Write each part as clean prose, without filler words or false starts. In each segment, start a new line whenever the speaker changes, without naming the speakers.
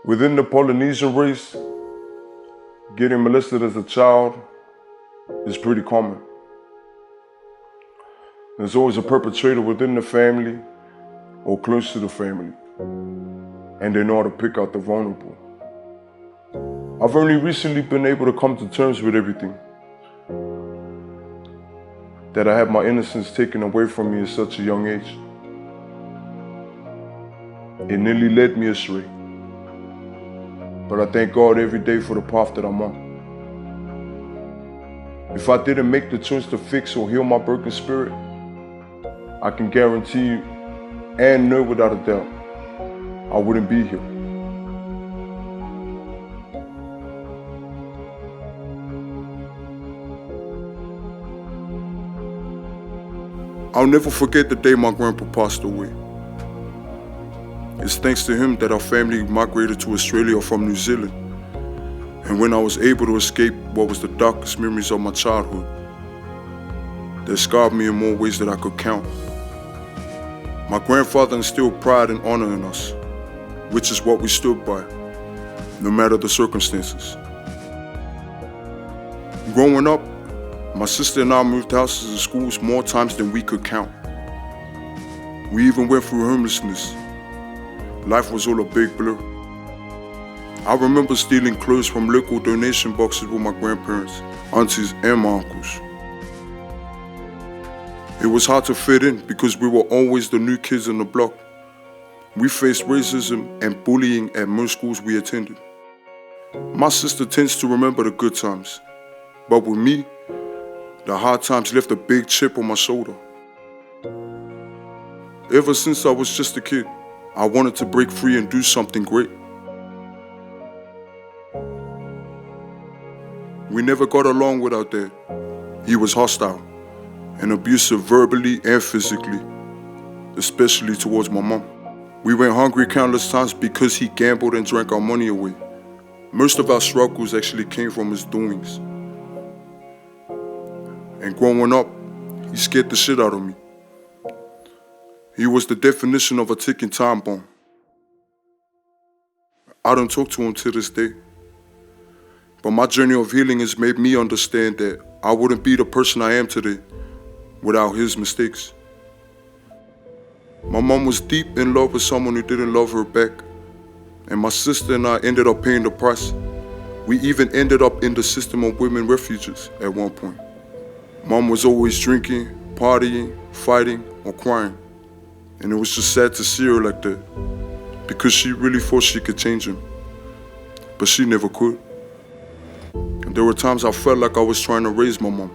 Within the Polynesian race, getting molested as a child is pretty common. There's always a perpetrator within the family or close to the family, and they know how to pick out the vulnerable. I've only recently been able to come to terms with everything. That I had my innocence taken away from me at such a young age. It nearly led me astray. But I thank God every day for the path that I'm on. If I didn't make the choice to fix or heal my broken spirit, I can guarantee you and know without a doubt, I wouldn't be here. I'll never forget the day my grandpa passed away. It's thanks to him that our family migrated to Australia from New Zealand. And when I was able to escape what was the darkest memories of my childhood, that scarred me in more ways than I could count. My grandfather instilled pride and honor in us, which is what we stood by, no matter the circumstances. Growing up, my sister and I moved houses and schools more times than we could count. We even went through homelessness. Life was all a big blur. I remember stealing clothes from local donation boxes with my grandparents, aunties, and my uncles. It was hard to fit in because we were always the new kids on the block. We faced racism and bullying at most schools we attended. My sister tends to remember the good times, but with me, the hard times left a big chip on my shoulder. Ever since I was just a kid, I wanted to break free and do something great. We never got along with our dad. He was hostile and abusive verbally and physically, especially towards my mom. We went hungry countless times because he gambled and drank our money away. Most of our struggles actually came from his doings. And growing up, he scared the shit out of me. He was the definition of a ticking time bomb. I don't talk to him to this day. But my journey of healing has made me understand that I wouldn't be the person I am today without his mistakes. My mom was deep in love with someone who didn't love her back. And my sister and I ended up paying the price. We even ended up in the system of women refuges at one point. Mom was always drinking, partying, fighting, or crying. And it was just sad to see her like that, because she really thought she could change him. But she never could. And there were times I felt like I was trying to raise my mom.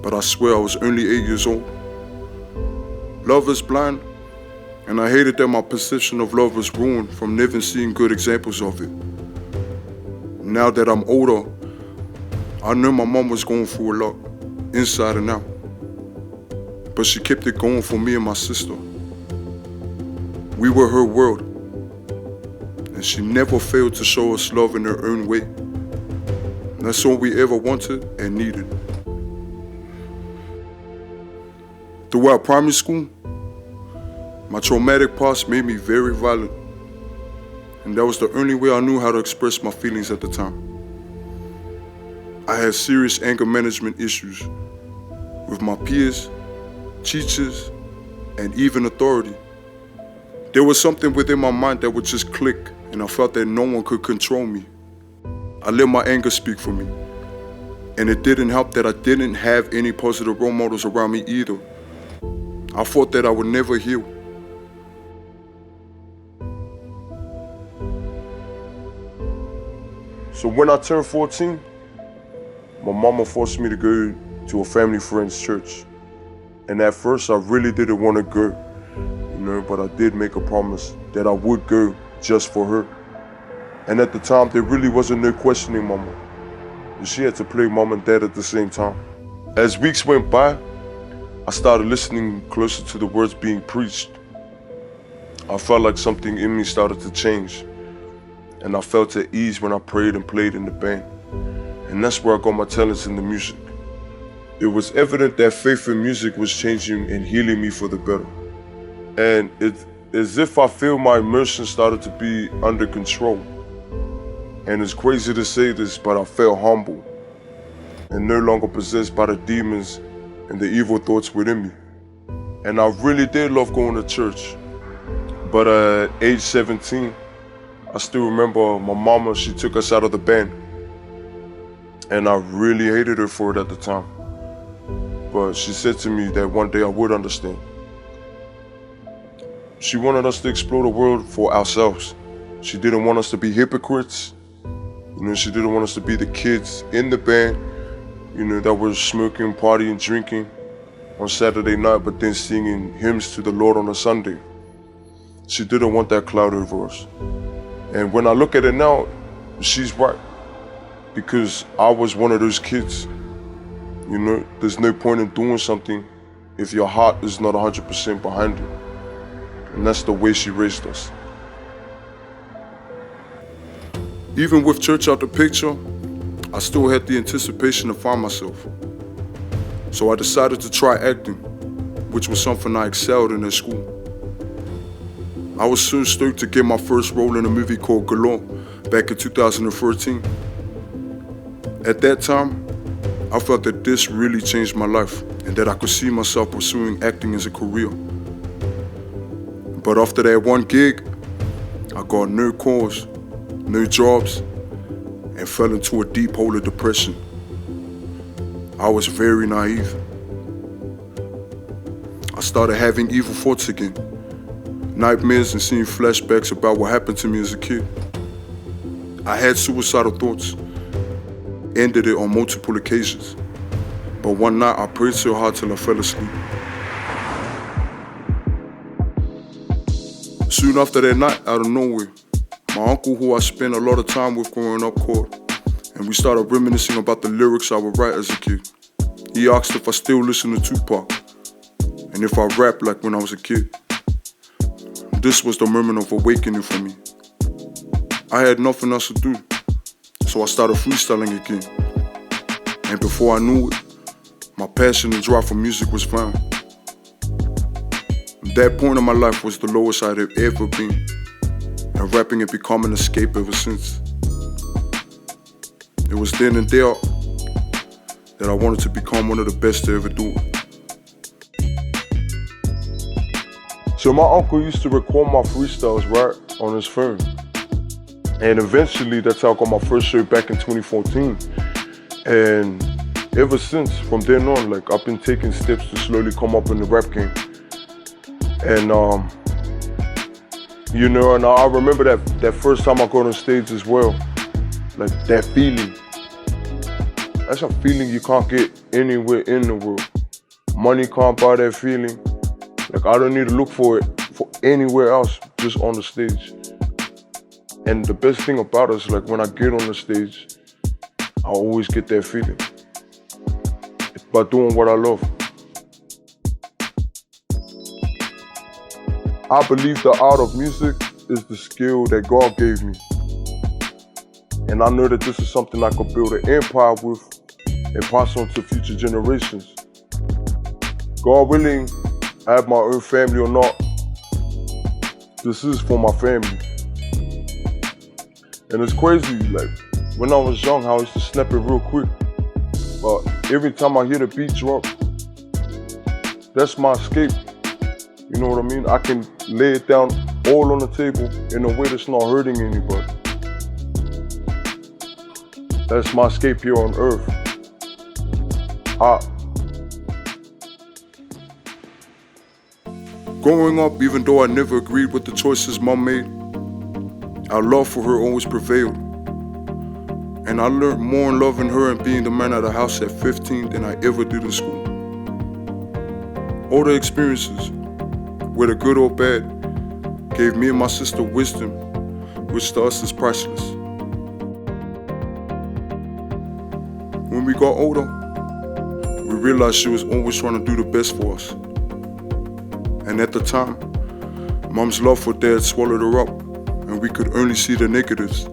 But I swear I was only 8 years old. Love is blind, and I hated that my perception of love was ruined from never seeing good examples of it. Now that I'm older, I know my mom was going through a lot, inside and out. But she kept it going for me and my sister. We were her world. And she never failed to show us love in her own way. That's all we ever wanted and needed. Throughout primary school, my traumatic past made me very violent. And that was the only way I knew how to express my feelings at the time. I had serious anger management issues with my peers, teachers, and even authority. There was something within my mind that would just click, and I felt that no one could control me. I let my anger speak for me. And it didn't help that I didn't have any positive role models around me either. I thought that I would never heal. So when I turned 14, my mama forced me to go to a family friend's church. And at first I really didn't want to go, but I did make a promise that I would go just for her. And at the time, there really wasn't no questioning mama. She had to play mom and dad at the same time. As weeks went by, I started listening closer to the words being preached. I felt like something in me started to change. And I felt at ease when I prayed and played in the band. And that's where I got my talents in the music. it was evident that faith in music was changing and healing me for the better. And it's as if I feel my emotions started to be under control. And it's crazy to say this, but I felt humble and no longer possessed by the demons and the evil thoughts within me. And I really did love going to church. But at age 17, I still remember my mama, she took us out of the band. And I really hated her for it at the time. But she said to me that one day I would understand. She wanted us to explore the world for ourselves. She didn't want us to be hypocrites. She didn't want us to be the kids in the band, that were smoking, partying, drinking on Saturday night, but then singing hymns to the Lord on a Sunday. She didn't want that cloud over us. And when I look at it now, she's right. Because I was one of those kids. There's no point in doing something if your heart is not 100% behind it. And that's the way she raised us. Even with church out the picture, I still had the anticipation to find myself. So I decided to try acting, which was something I excelled in at school. I was soon stoked to get my first role in a movie called Galore back in 2013. At that time, I felt that this really changed my life and that I could see myself pursuing acting as a career. But after that one gig, I got no calls, no jobs, and fell into a deep hole of depression. I was very naive. I started having evil thoughts again, nightmares and seeing flashbacks about what happened to me as a kid. I had suicidal thoughts, ended it on multiple occasions, but one night I prayed so hard till I fell asleep. Soon after that night, out of nowhere, my uncle, who I spent a lot of time with growing up, called, and we started reminiscing about the lyrics I would write as a kid. He asked if I still listen to Tupac, and if I rap like when I was a kid. This was the moment of awakening for me. I had nothing else to do, so I started freestyling again. And before I knew it, my passion and drive for music was found. That point in my life was the lowest I'd have ever been, and rapping had become an escape ever since. It was then and there that I wanted to become one of the best to ever do it. So my uncle used to record my freestyles, right, on his phone. And eventually, that's how I got my first show back in 2014. And ever since, from then on, I've been taking steps to slowly come up in the rap game. And, and I remember that first time I got on stage as well. That feeling. That's a feeling you can't get anywhere in the world. Money can't buy that feeling. I don't need to look for it for anywhere else, just on the stage. And the best thing about it is when I get on the stage, I always get that feeling. It's by doing what I love. I believe the art of music is the skill that God gave me. And I know that this is something I could build an empire with and pass on to future generations. God willing, I have my own family or not, this is for my family. And it's crazy, when I was young, how I used to snap it real quick. But every time I hear the beat drop, that's my escape. You know what I mean? I can lay it down all on the table in a way that's not hurting anybody. That's my escape here on earth. Growing up, even though I never agreed with the choices Mom made, our love for her always prevailed. And I learned more in loving her and being the man of the house at 15 than I ever did in school. All the experiences, whether good or bad, gave me and my sister wisdom, which to us is priceless. When we got older, we realized she was always trying to do the best for us. And at the time, Mom's love for Dad swallowed her up, and we could only see the negatives.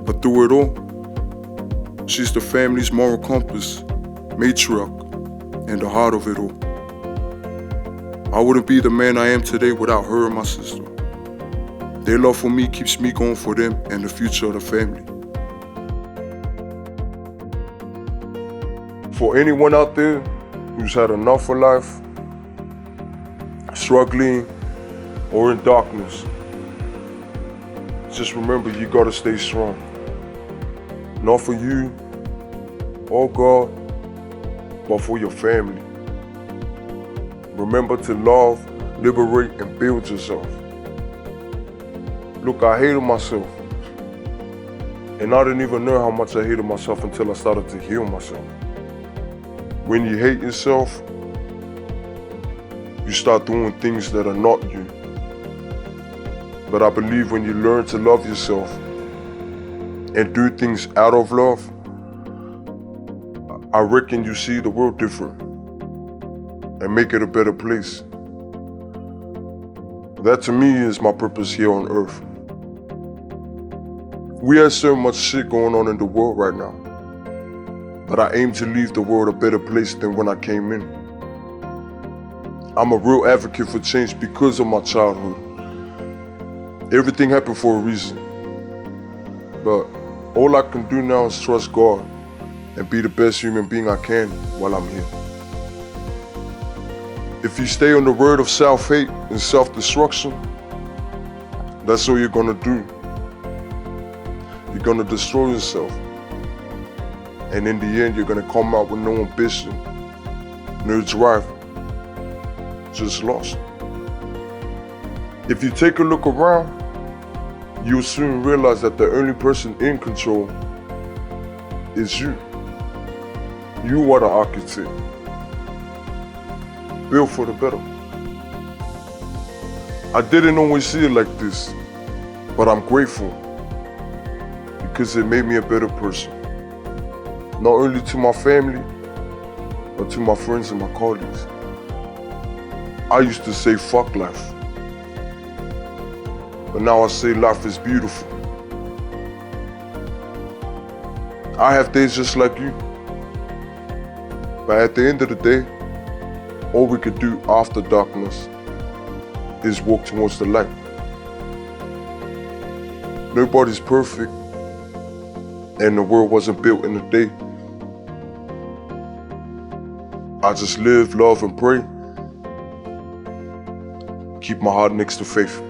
But through it all, she's the family's moral compass matriarch, and the heart of it all. I wouldn't be the man I am today without her and my sister. Their love for me keeps me going for them and the future of the family. For anyone out there who's had enough of life, struggling, or in darkness, just remember you gotta stay strong. Not for you or God, but for your family. Remember to love, liberate, and build yourself. Look, I hated myself. And I didn't even know how much I hated myself until I started to heal myself. When you hate yourself, you start doing things that are not you. But I believe when you learn to love yourself and do things out of love, I reckon you see the world different and make it a better place. That to me is my purpose here on earth. We have so much shit going on in the world right now, but I aim to leave the world a better place than when I came in. I'm a real advocate for change because of my childhood. Everything happened for a reason, but all I can do now is trust God and be the best human being I can while I'm here. If you stay on the road of self-hate and self-destruction, that's all you're gonna do. You're gonna destroy yourself. And in the end, you're gonna come out with no ambition, no drive, just lost. If you take a look around, you'll soon realize that the only person in control is you. You are the architect. Build for the better. I didn't always see it like this, but I'm grateful because it made me a better person. Not only to my family, but to my friends and my colleagues. I used to say fuck life, but now I say life is beautiful. I have days just like you, but at the end of the day, all we could do after darkness is walk towards the light. Nobody's perfect, and the world wasn't built in a day. I just live, love, and pray. Keep my heart next to faith.